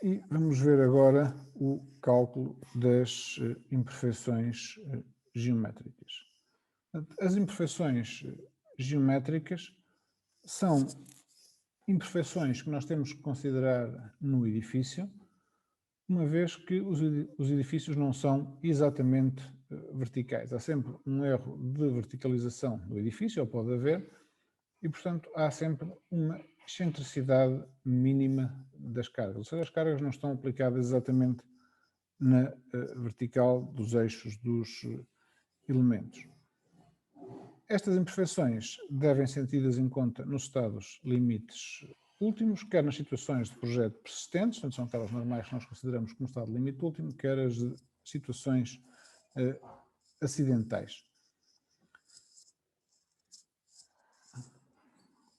E vamos ver agora o cálculo das imperfeições geométricas. As imperfeições geométricas são imperfeições que nós temos que considerar no edifício, uma vez que os edifícios não são exatamente verticais. Há sempre um erro de verticalização do edifício, ou pode haver, e, portanto, há sempre uma excentricidade mínima das cargas. Ou seja, as cargas não estão aplicadas exatamente na vertical dos eixos dos elementos. Estas imperfeições devem ser tidas em conta nos estados limites últimos, quer nas situações de projeto persistentes, portanto são aquelas normais que nós consideramos como estado limite último, quer as situações acidentais.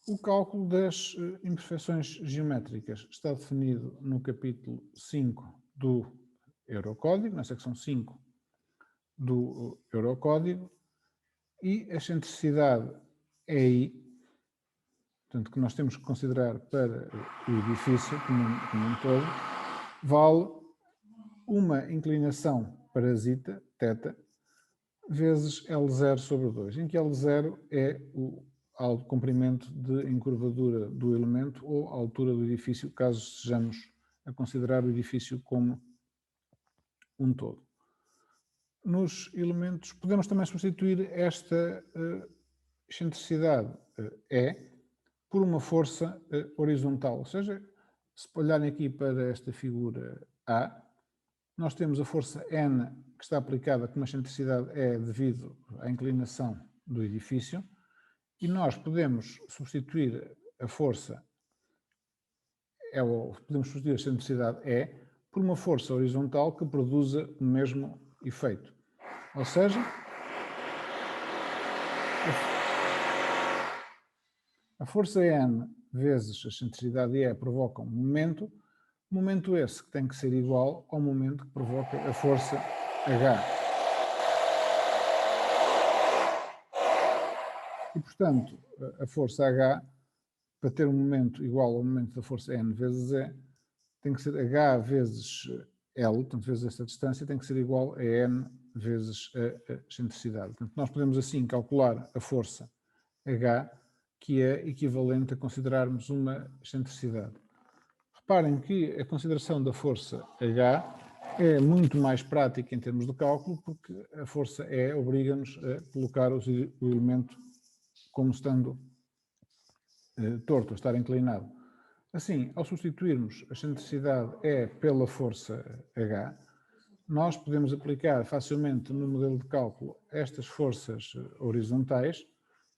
O cálculo das imperfeições geométricas está definido no capítulo 5 do Eurocódigo, na secção 5 do Eurocódigo, e a excentricidade é I, portanto, que nós temos que considerar para o edifício como um todo, vale uma inclinação parasita, θ, vezes L0 sobre 2, em que L0 é o comprimento de encurvadura do elemento ou a altura do edifício, caso estejamos a considerar o edifício como um todo. Nos elementos, podemos também substituir esta excentricidade E por uma força horizontal, ou seja, se olharem aqui para esta figura A, nós temos a força N que está aplicada como a excentricidade E devido à inclinação do edifício, e nós podemos substituir a força, podemos substituir a excentricidade E por uma força horizontal que produza o mesmo efeito. Ou seja, a força N vezes a excentricidade E provoca um momento esse que tem que ser igual ao momento que provoca a força H. E, portanto, a força H, para ter um momento igual ao momento da força N vezes E, tem que ser H vezes L, portanto, vezes esta distância, tem que ser igual a N vezes a excentricidade. Portanto, nós podemos assim calcular a força H, que é equivalente a considerarmos uma excentricidade. Reparem que a consideração da força H é muito mais prática em termos de cálculo, porque a força E obriga-nos a colocar o elemento como estando torto, a estar inclinado. Assim, ao substituirmos a excentricidade E pela força H, nós podemos aplicar facilmente no modelo de cálculo estas forças horizontais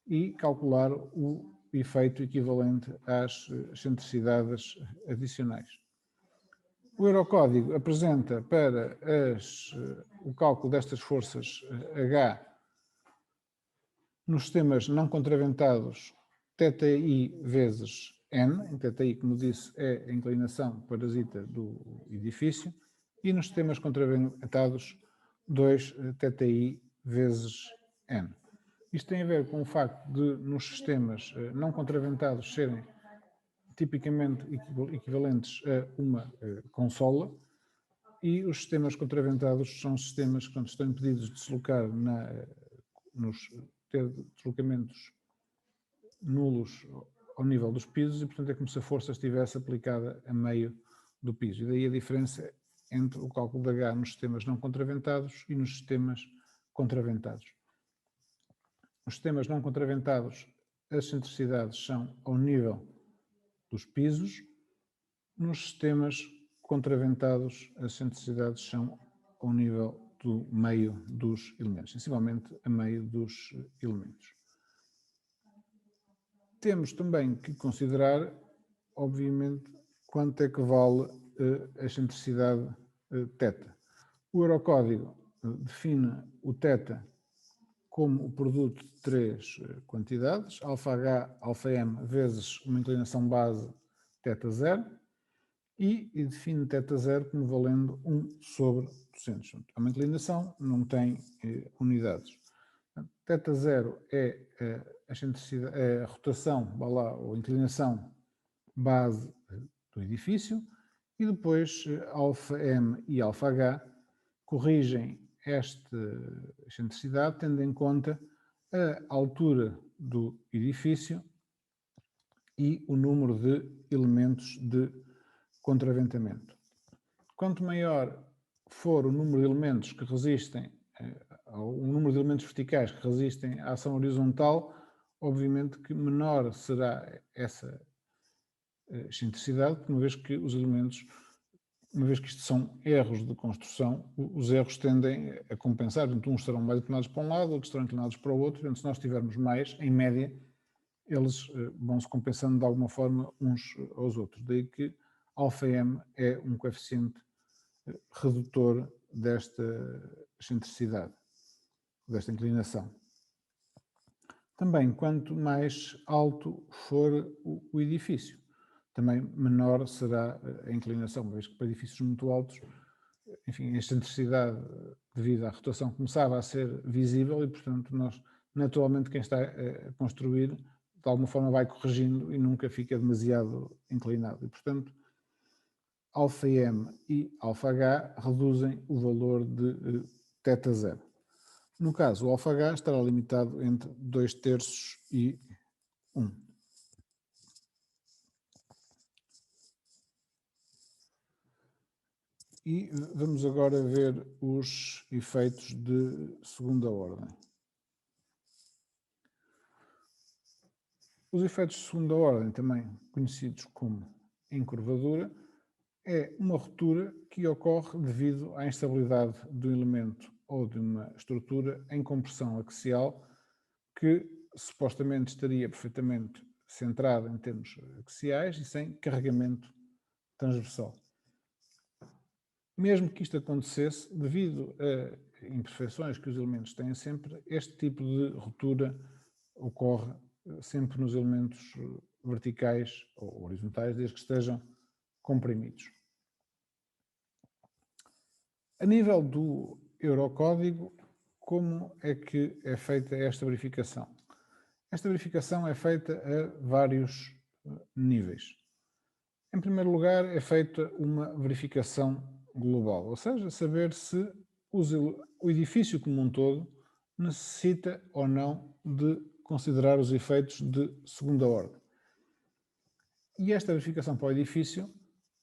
e calcular o efeito equivalente às excentricidades adicionais. O Eurocódigo apresenta para o cálculo destas forças H nos sistemas não contraventados θi vezes n, em θi, como disse, é a inclinação parasita do edifício, e nos sistemas contraventados 2 θi vezes n. Isto tem a ver com o facto de, nos sistemas não contraventados, serem tipicamente equivalentes a uma consola, e os sistemas contraventados são sistemas que, quando estão impedidos de deslocar ter deslocamentos nulos ao nível dos pisos, e portanto é como se a força estivesse aplicada a meio do piso. E daí a diferença entre o cálculo de H nos sistemas não contraventados e nos sistemas contraventados. Nos sistemas não contraventados, as excentricidades são ao nível dos pisos. Nos sistemas contraventados, as excentricidades são ao nível do meio dos elementos, sensivelmente a meio dos elementos. Temos também que considerar, obviamente, quanto é que vale a excentricidade θ. O Eurocódigo define o θ como o produto de três quantidades, αh, αm vezes uma inclinação base θ0, e define θ0 como valendo 1 sobre 200. É uma inclinação, não tem unidades. θ0 é a rotação, ou a inclinação base do edifício, e depois αm e αh corrigem esta excentricidade tendo em conta a altura do edifício e o número de elementos de contraventamento. Quanto maior for o número de elementos que resistem, o número de elementos verticais que resistem à ação horizontal, obviamente que menor será essa excentricidade, uma vez que os elementos, uma vez que isto são erros de construção, os erros tendem a compensar, portanto, uns estarão mais inclinados para um lado, outros estarão inclinados para o outro, portanto, se nós tivermos mais, em média, eles vão-se compensando de alguma forma uns aos outros. Daí que αm é um coeficiente redutor desta excentricidade, desta inclinação. Também, quanto mais alto for o edifício, também menor será a inclinação, uma vez que para edifícios muito altos, enfim, a excentricidade devido à rotação começava a ser visível e, portanto, nós, naturalmente, quem está a construir, de alguma forma vai corrigindo e nunca fica demasiado inclinado. E, portanto, αm e αh reduzem o valor de θ0. No caso, o αh estará limitado entre 2/3 e 1. E vamos agora ver os efeitos de segunda ordem. Os efeitos de segunda ordem, também conhecidos como encurvadura, é uma ruptura que ocorre devido à instabilidade do elemento ou de uma estrutura em compressão axial que supostamente estaria perfeitamente centrada em termos axiais e sem carregamento transversal. Mesmo que isto acontecesse, devido a imperfeições que os elementos têm sempre, este tipo de ruptura ocorre sempre nos elementos verticais ou horizontais, desde que estejam comprimidos. A nível do Eurocódigo, como é que é feita esta verificação? Esta verificação é feita a vários níveis. Em primeiro lugar, é feita uma verificação global, ou seja, saber se o edifício como um todo necessita ou não de considerar os efeitos de segunda ordem. E esta verificação para o edifício,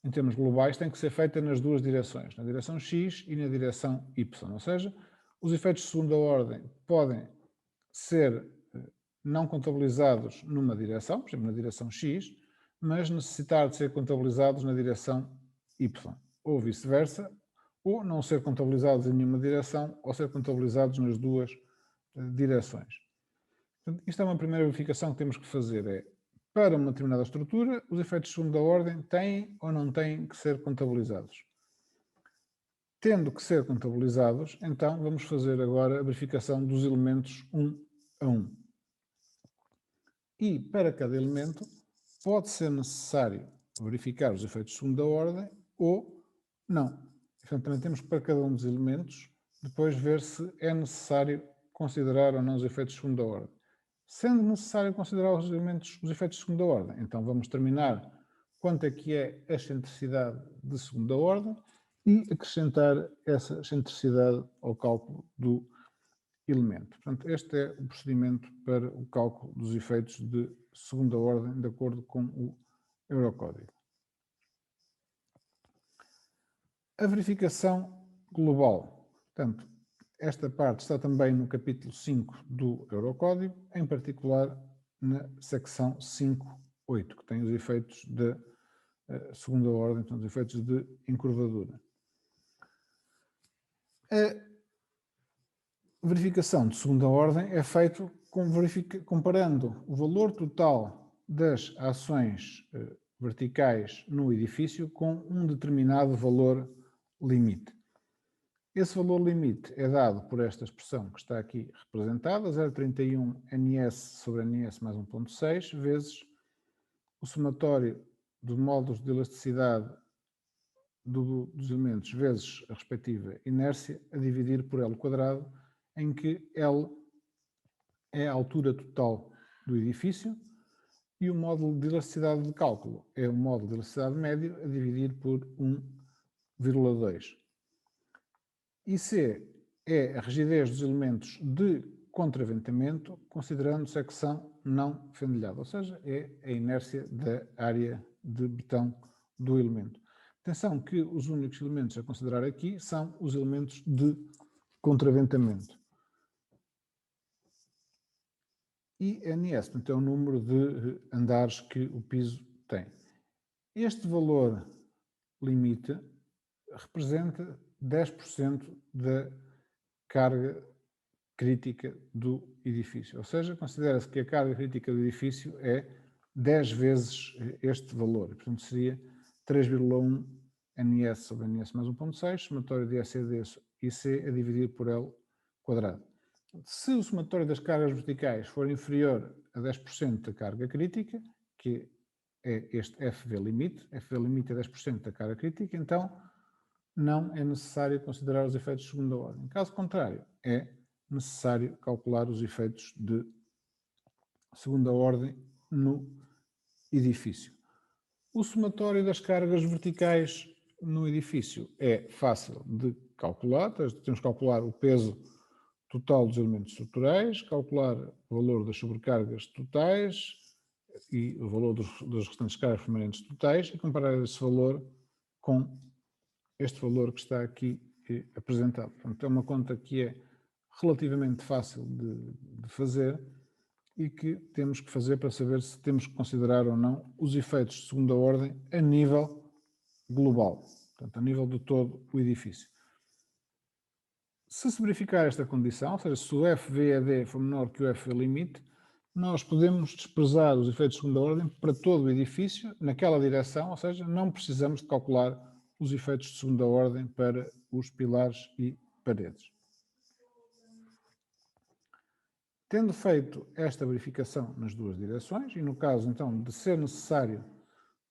em termos globais, tem que ser feita nas duas direções, na direção X e na direção Y, ou seja, os efeitos de segunda ordem podem ser não contabilizados numa direção, por exemplo, na direção X, mas necessitar de ser contabilizados na direção Y, ou vice-versa, ou não ser contabilizados em nenhuma direção, ou ser contabilizados nas duas direções. Portanto, isto é uma primeira verificação que temos que fazer, é, para uma determinada estrutura, os efeitos de segunda ordem têm ou não têm que ser contabilizados. Tendo que ser contabilizados, então vamos fazer agora a verificação dos elementos um a um. E para cada elemento pode ser necessário verificar os efeitos de segunda ordem ou não. Portanto, também temos que, para cada um dos elementos, depois ver se é necessário considerar ou não os efeitos de segunda ordem. Sendo necessário considerar os efeitos de segunda ordem, então vamos determinar quanto é que é a excentricidade de segunda ordem e acrescentar essa excentricidade ao cálculo do elemento. Portanto, este é o procedimento para o cálculo dos efeitos de segunda ordem, de acordo com o Eurocódigo. A verificação global. Portanto, esta parte está também no capítulo 5 do Eurocódigo, em particular na secção 5.8, que tem os efeitos de segunda ordem, portanto, os efeitos de encurvadura. A verificação de segunda ordem é feita comparando o valor total das ações verticais no edifício com um determinado valor limite. Esse valor limite é dado por esta expressão que está aqui representada, 0,31 ns sobre ns mais 1,6, vezes o somatório dos módulos de elasticidade dos elementos vezes a respectiva inércia a dividir por L quadrado, em que L é a altura total do edifício E o módulo de elasticidade de cálculo é o módulo de elasticidade médio a dividir por 1,2. IC é a rigidez dos elementos de contraventamento, considerando secção não fendilhada, ou seja, é a inércia da área de betão do elemento. Atenção que os únicos elementos a considerar aqui são os elementos de contraventamento. INS, portanto, é o número de andares que o piso tem. Este valor limite representa 10% da carga crítica do edifício. Ou seja, considera-se que a carga crítica do edifício é 10 vezes este valor. Portanto, seria 3,1 NS sobre NS mais 1,6, somatório de ECD e C a dividir por L quadrado. Se o somatório das cargas verticais for inferior a 10% da carga crítica, que é este FV limite é 10% da carga crítica, então não é necessário considerar os efeitos de segunda ordem. Caso contrário, é necessário calcular os efeitos de segunda ordem no edifício. O somatório das cargas verticais no edifício é fácil de calcular, temos que calcular o peso total dos elementos estruturais, calcular o valor das sobrecargas totais e o valor das restantes cargas permanentes totais e comparar esse valor com este valor que está aqui apresentado. Portanto, é uma conta que é relativamente fácil de fazer e que temos que fazer para saber se temos que considerar ou não os efeitos de segunda ordem a nível global, portanto, a nível de todo o edifício. Se verificar esta condição, ou seja, se o FVED for menor que o FV limite, nós podemos desprezar os efeitos de segunda ordem para todo o edifício naquela direção, ou seja, não precisamos de calcular os efeitos de segunda ordem para os pilares e paredes. Tendo feito esta verificação nas duas direções, e no caso então de ser necessário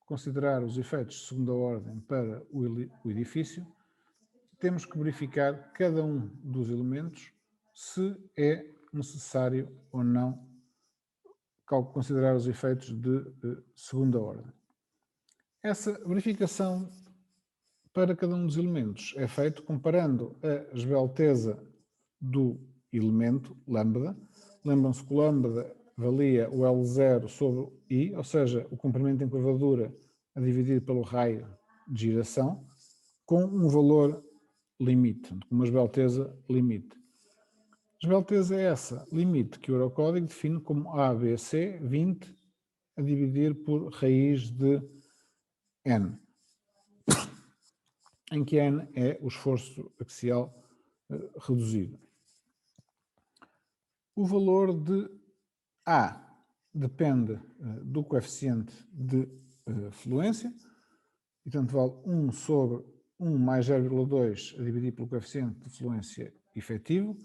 considerar os efeitos de segunda ordem para o edifício, temos que verificar cada um dos elementos se é necessário ou não considerar os efeitos de segunda ordem. Essa verificação para cada um dos elementos é feito comparando a esbelteza do elemento, lambda. Lembram-se que o lambda valia o L0 sobre I, ou seja, o comprimento em curvadura a dividir pelo raio de giração, com um valor limite, uma esbelteza limite. A esbelteza é essa limite que o Eurocódigo define como ABC 20 a dividir por raiz de N, em que N é o esforço axial reduzido. O valor de A depende do coeficiente de fluência, e portanto vale 1 sobre 1 mais 0,2 a dividir pelo coeficiente de fluência efetivo.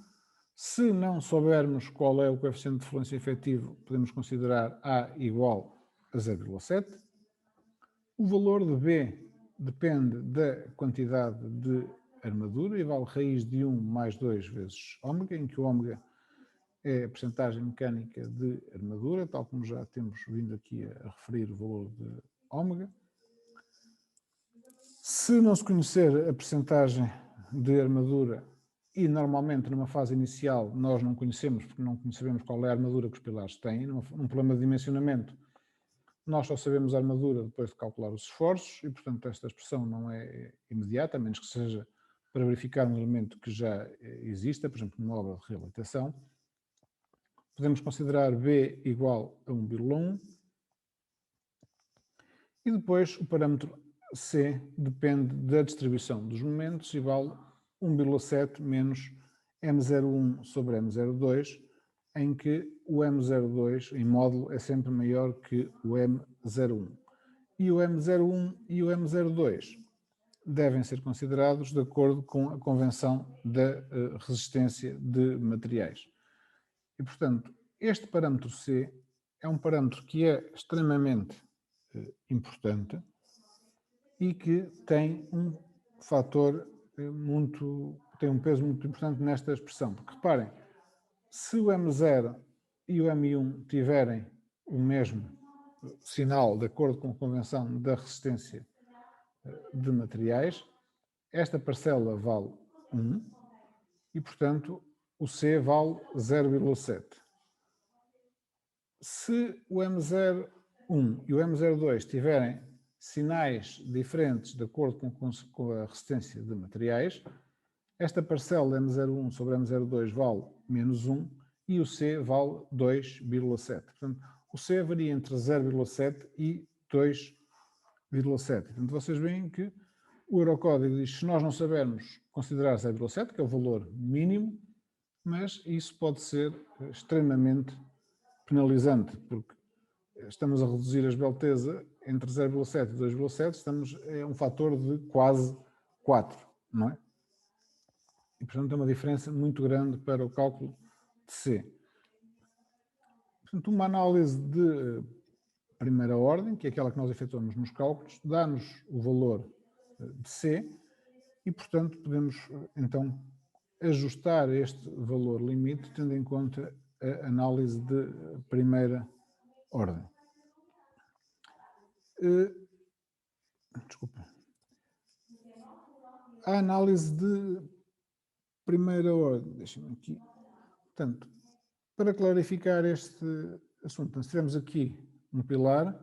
Se não soubermos qual é o coeficiente de fluência efetivo, podemos considerar A igual a 0,7. O valor de B depende da quantidade de armadura e vale raiz de 1 mais 2 vezes ômega, em que o ômega é a percentagem mecânica de armadura, tal como já temos vindo aqui a referir o valor de ômega. Se não se conhecer a percentagem de armadura, e normalmente numa fase inicial nós não conhecemos, porque não sabemos qual é a armadura que os pilares têm, num problema de dimensionamento, nós só sabemos a armadura depois de calcular os esforços e, portanto, esta expressão não é imediata, a menos que seja para verificar um elemento que já exista, por exemplo, numa obra de reabilitação. Podemos considerar B igual a 1,1 e depois o parâmetro C depende da distribuição dos momentos e vale 1,7 menos M01 sobre M02, em que o M02 em módulo é sempre maior que o M01. E o M01 e o M02 devem ser considerados de acordo com a convenção da resistência de materiais. E, portanto, este parâmetro C é um parâmetro que é extremamente importante e que tem um fator tem um peso muito importante nesta expressão. Porque, reparem, se o M0 e o M1 tiverem o mesmo sinal de acordo com a convenção da resistência de materiais, esta parcela vale 1 e, portanto, o C vale 0,7. Se o M01 e o M02 tiverem sinais diferentes de acordo com a resistência de materiais, esta parcela M01 sobre M02 vale menos 1 e o C vale 2,7. Portanto, o C varia entre 0,7 e 2,7. Portanto, vocês veem que o Eurocódigo diz que se nós não sabermos considerar 0,7, que é o valor mínimo, mas isso pode ser extremamente penalizante, porque estamos a reduzir a esbelteza entre 0,7 e 2,7, é um fator de quase 4, não é? E, portanto, é uma diferença muito grande para o cálculo de C. Portanto, uma análise de primeira ordem, que é aquela que nós efetuamos nos cálculos, dá-nos o valor de C e, portanto, podemos, então, ajustar este valor limite tendo em conta a análise de primeira ordem. Desculpa. A análise de primeira ordem, deixa-me aqui. Portanto, para clarificar este assunto, nós tivemos aqui um pilar.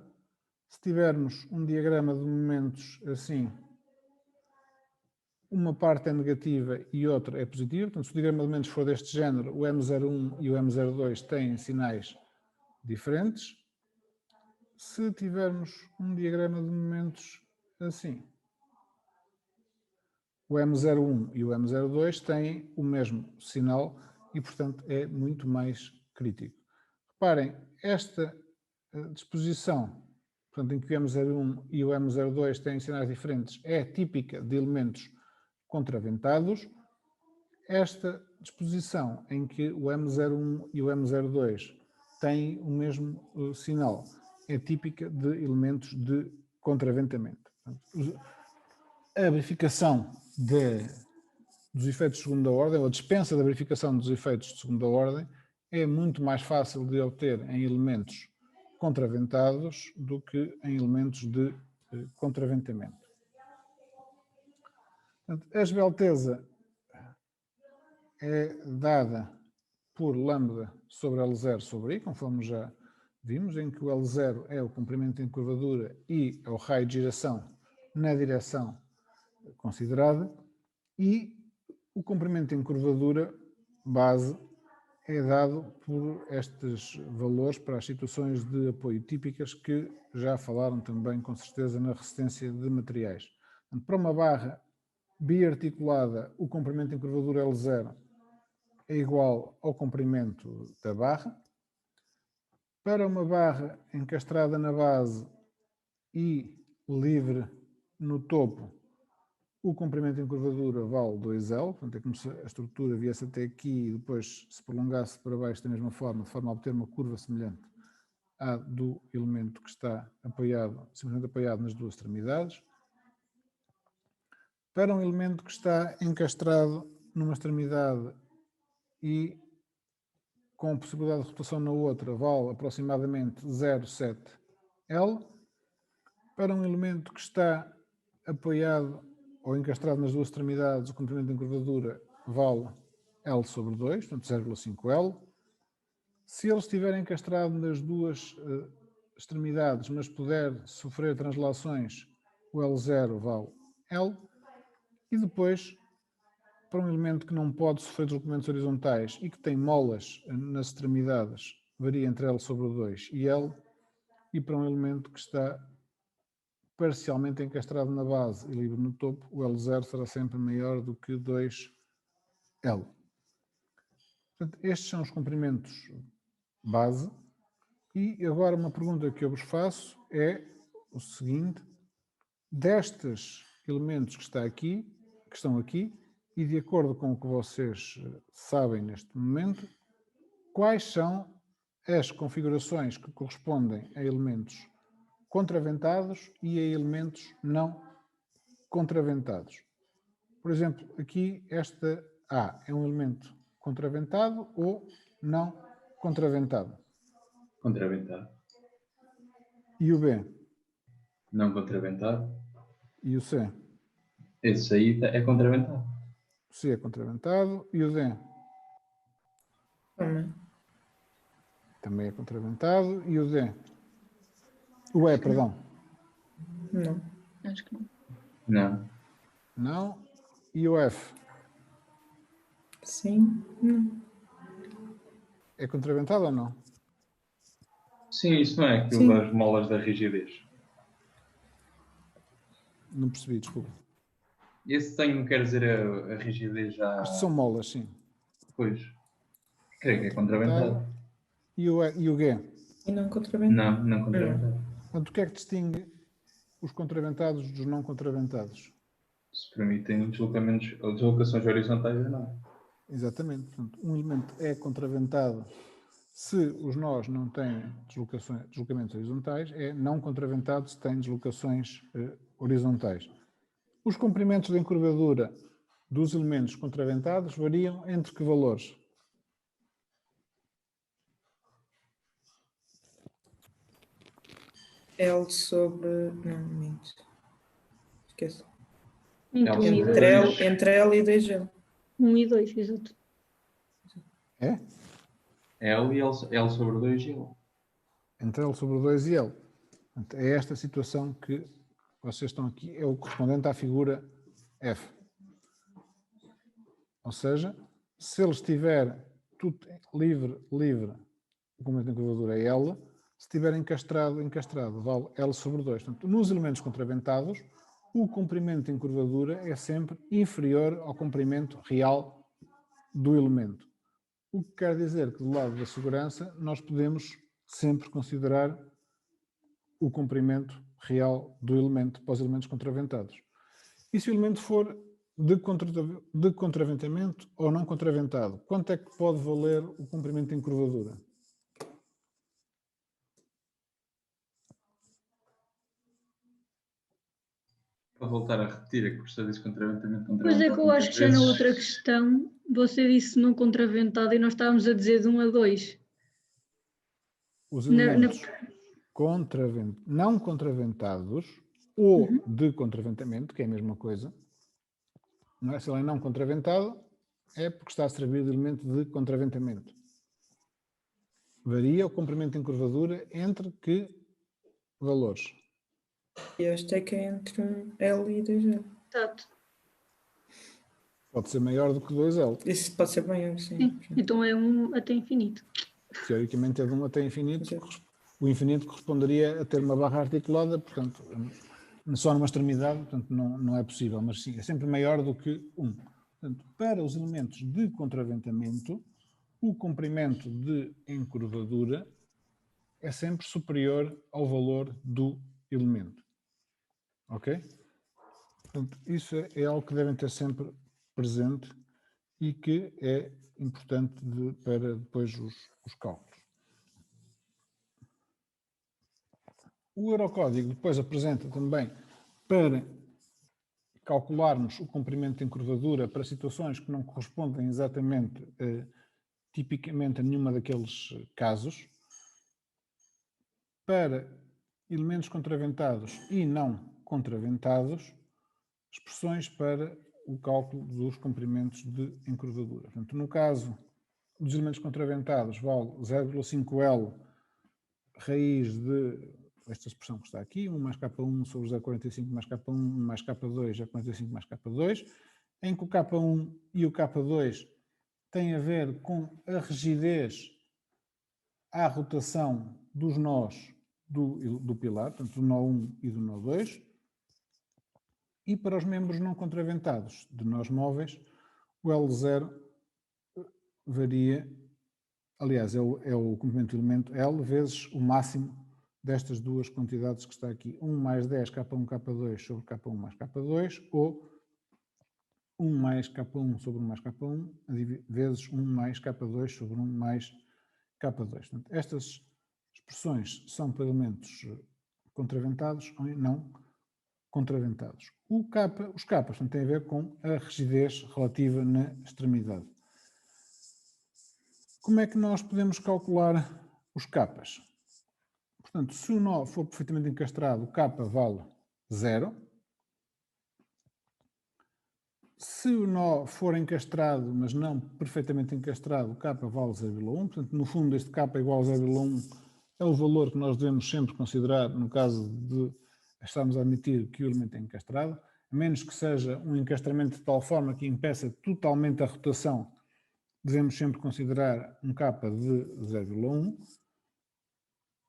Se tivermos um diagrama de momentos assim, uma parte é negativa e outra é positiva. Portanto, se o diagrama de momentos for deste género, o M01 e o M02 têm sinais diferentes. Se tivermos um diagrama de momentos assim, o M01 e o M02 têm o mesmo sinal e, portanto, é muito mais crítico. Reparem, esta disposição, portanto, em que o M01 e o M02 têm sinais diferentes, é típica de elementos contraventados. Esta disposição em que o M01 e o M02 têm o mesmo sinal é típica de elementos de contraventamento. Portanto, a verificação dos efeitos de segunda ordem, ou a dispensa da verificação dos efeitos de segunda ordem, é muito mais fácil de obter em elementos contraventados do que em elementos de contraventamento. Portanto, a esbelteza é dada por lambda sobre L0 sobre I, conforme já vimos, em que o L0 é o comprimento em curvadura e é o raio de giração na direção considerada, e o comprimento em curvadura base é dado por estes valores para as situações de apoio típicas que já falaram também, com certeza, na resistência de materiais. Portanto, para uma barra biarticulada, o comprimento em curvadura L0 é igual ao comprimento da barra. Para uma barra encastrada na base e livre no topo, o comprimento em curvadura vale 2L, portanto é como se a estrutura viesse até aqui e depois se prolongasse para baixo da mesma forma, de forma a obter uma curva semelhante à do elemento que está apoiado, simplesmente apoiado nas duas extremidades. Para um elemento que está encastrado numa extremidade e com possibilidade de rotação na outra, vale aproximadamente 0,7L. Para um elemento que está apoiado ou encastrado nas duas extremidades, o comprimento em curvadura vale L sobre 2, portanto 0,5L. Se ele estiver encastrado nas duas extremidades, mas puder sofrer translações, o L0 vale L. E depois, para um elemento que não pode sofrer deslocamentos horizontais e que tem molas nas extremidades, varia entre L sobre 2 e L. E para um elemento que está parcialmente encastrado na base e livre no topo, o L0 será sempre maior do que 2L. Portanto, estes são os comprimentos base. E agora uma pergunta que eu vos faço é o seguinte: destes elementos que estão aqui, e de acordo com o que vocês sabem neste momento, quais são as configurações que correspondem a elementos contraventados e a elementos não contraventados? Por exemplo, aqui esta A é um elemento contraventado ou não contraventado? Contraventado. E o B? Não contraventado. E o C? Esse aí é contraventado. O C é contraventado. E o D? Também. Também é contraventado. E o D? O E, perdão. Não. Acho que não. Não. Não. E o F? Sim. Não. É contraventado ou não? Sim, isso não é aquilo Sim. das molas da rigidez. Não percebi, desculpa. Esse tem, quer dizer, a rigidez já... Isto são molas, sim. Pois. Creio que é contraventado. E o G? E não contraventado. Não contraventado. Portanto, o que é que distingue os contraventados dos não contraventados? Se permitem deslocamentos ou deslocações horizontais ou não. Exatamente. Portanto, um elemento é contraventado se os nós não têm deslocamentos horizontais, é não contraventado se tem deslocações horizontais. Os comprimentos de encurvadura dos elementos contraventados variam entre que valores? L sobre... Não, minto. Esquece. Entre 1 e 2. Entre L e 2L. 1 e 2, exato. É? L e L sobre 2 e L. Entre L sobre 2 e L. Portanto, é esta situação que vocês estão aqui, é o correspondente à figura F. Ou seja, se ele estiver tudo livre, o comprimento de encurvadura é L, se estiver encastrado, vale L sobre 2. Portanto, nos elementos contraventados, o comprimento de encurvadura é sempre inferior ao comprimento real do elemento. O que quer dizer que, do lado da segurança, nós podemos sempre considerar o comprimento real do elemento para os elementos contraventados. E se o elemento for de contraventamento ou não contraventado, quanto é que pode valer o comprimento de encurvadura? Para voltar a repetir, é que professor disse contraventamento. Pois é que eu acho que já na outra questão você disse não contraventado e nós estávamos a dizer de 1 a 2. Os elementos não contraventados ou de contraventamento, que é a mesma coisa, não é? Se ele é não contraventado, é porque está a servir de elemento de contraventamento. Varia o comprimento de encurvadura entre que valores? E esta é que é entre L e 2L. Exato. Pode ser maior do que 2L. Isso pode ser maior, sim. Sim. Então é 1 até infinito. Teoricamente é de 1 até infinito. O infinito corresponderia a ter uma barra articulada, portanto, só numa extremidade, portanto não é possível, mas sim, é sempre maior do que 1. Portanto, para os elementos de contraventamento, o comprimento de encurvadura é sempre superior ao valor do elemento. Ok? Portanto, isso é algo que devem ter sempre presente e que é importante para depois os cálculos. O Eurocódigo depois apresenta também para calcularmos o comprimento de encurvadura para situações que não correspondem exatamente, tipicamente a nenhuma daqueles casos, para elementos contraventados e não contraventados, expressões para o cálculo dos comprimentos de encurvadura. Portanto, no caso dos elementos contraventados, vale 0,5L raiz de esta expressão que está aqui, 1 mais K1 sobre 0,45 mais K1 mais K2 é 45 mais K2, em que o K1 e o K2 têm a ver com a rigidez à rotação dos nós do pilar, portanto, do nó 1 e do nó 2, e para os membros não contraventados de nós móveis, o L0 varia, aliás, é o comprimento do elemento L vezes o máximo destas duas quantidades que está aqui, 1 mais 10 K1 K2 sobre K1 mais K2, ou 1 mais K1 sobre 1 mais K1 vezes 1 mais K2 sobre 1 mais K2. Portanto, estas expressões são para elementos contraventados ou não contraventados. Os capas têm a ver com a rigidez relativa na extremidade. Como é que nós podemos calcular os capas? Portanto, se o nó for perfeitamente encastrado, o K vale 0. Se o nó for encastrado, mas não perfeitamente encastrado, o K vale 0,1. Portanto, no fundo, este K igual a 0,1 é o valor que nós devemos sempre considerar no caso de estarmos a admitir que o elemento é encastrado, a menos que seja um encastramento de tal forma que impeça totalmente a rotação, devemos sempre considerar um K de 0,1.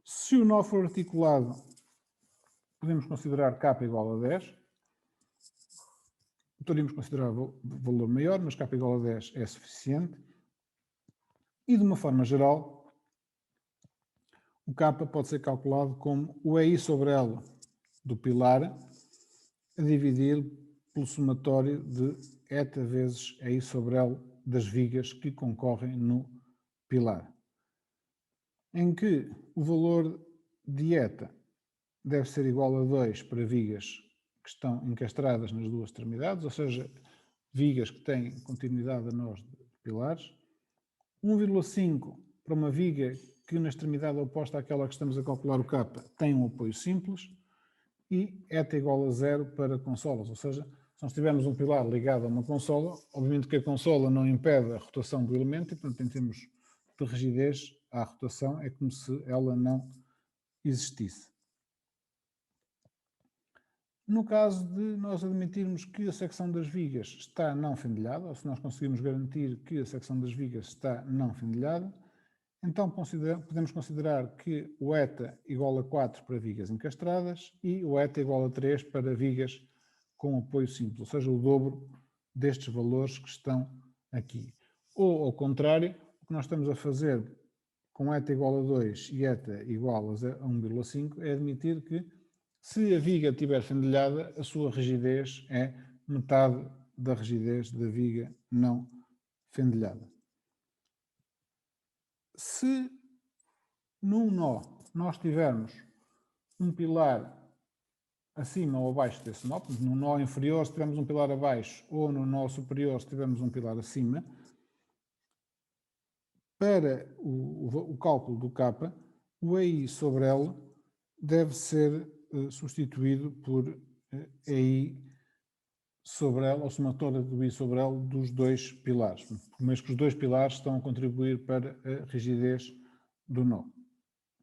Se o nó for articulado, podemos considerar K igual a 10. Poderíamos considerar valor maior, mas K igual a 10 é suficiente. E, de uma forma geral, o K pode ser calculado como o EI sobre L do pilar a dividir pelo somatório de eta vezes EI sobre L das vigas que concorrem no pilar, em que o valor de eta deve ser igual a 2 para vigas que estão encastradas nas duas extremidades, ou seja, vigas que têm continuidade a nós de pilares, 1,5 para uma viga que na extremidade oposta àquela que estamos a calcular o K tem um apoio simples, e eta igual a 0 para consolas, ou seja, se nós tivermos um pilar ligado a uma consola, obviamente que a consola não impede a rotação do elemento e, portanto, em termos de rigidez, a rotação é como se ela não existisse. No caso de nós admitirmos que a secção das vigas está não fendilhada, ou se nós conseguirmos garantir que a secção das vigas está não fendilhada, então podemos considerar que o eta igual a 4 para vigas encastradas e o eta igual a 3 para vigas com apoio simples, ou seja, o dobro destes valores que estão aqui. Ou, ao contrário, o que nós estamos a fazer com eta igual a 2 e eta igual a 1,5 é admitir que, se a viga estiver fendilhada, a sua rigidez é metade da rigidez da viga não fendilhada. Se num nó nós tivermos um pilar acima ou abaixo desse nó, no nó inferior se tivermos um pilar abaixo ou no nó superior se tivermos um pilar acima, para o cálculo do K, o EI sobre L deve ser substituído por EI sobre L, ou somatória do I sobre L dos dois pilares, mas que os dois pilares estão a contribuir para a rigidez do nó.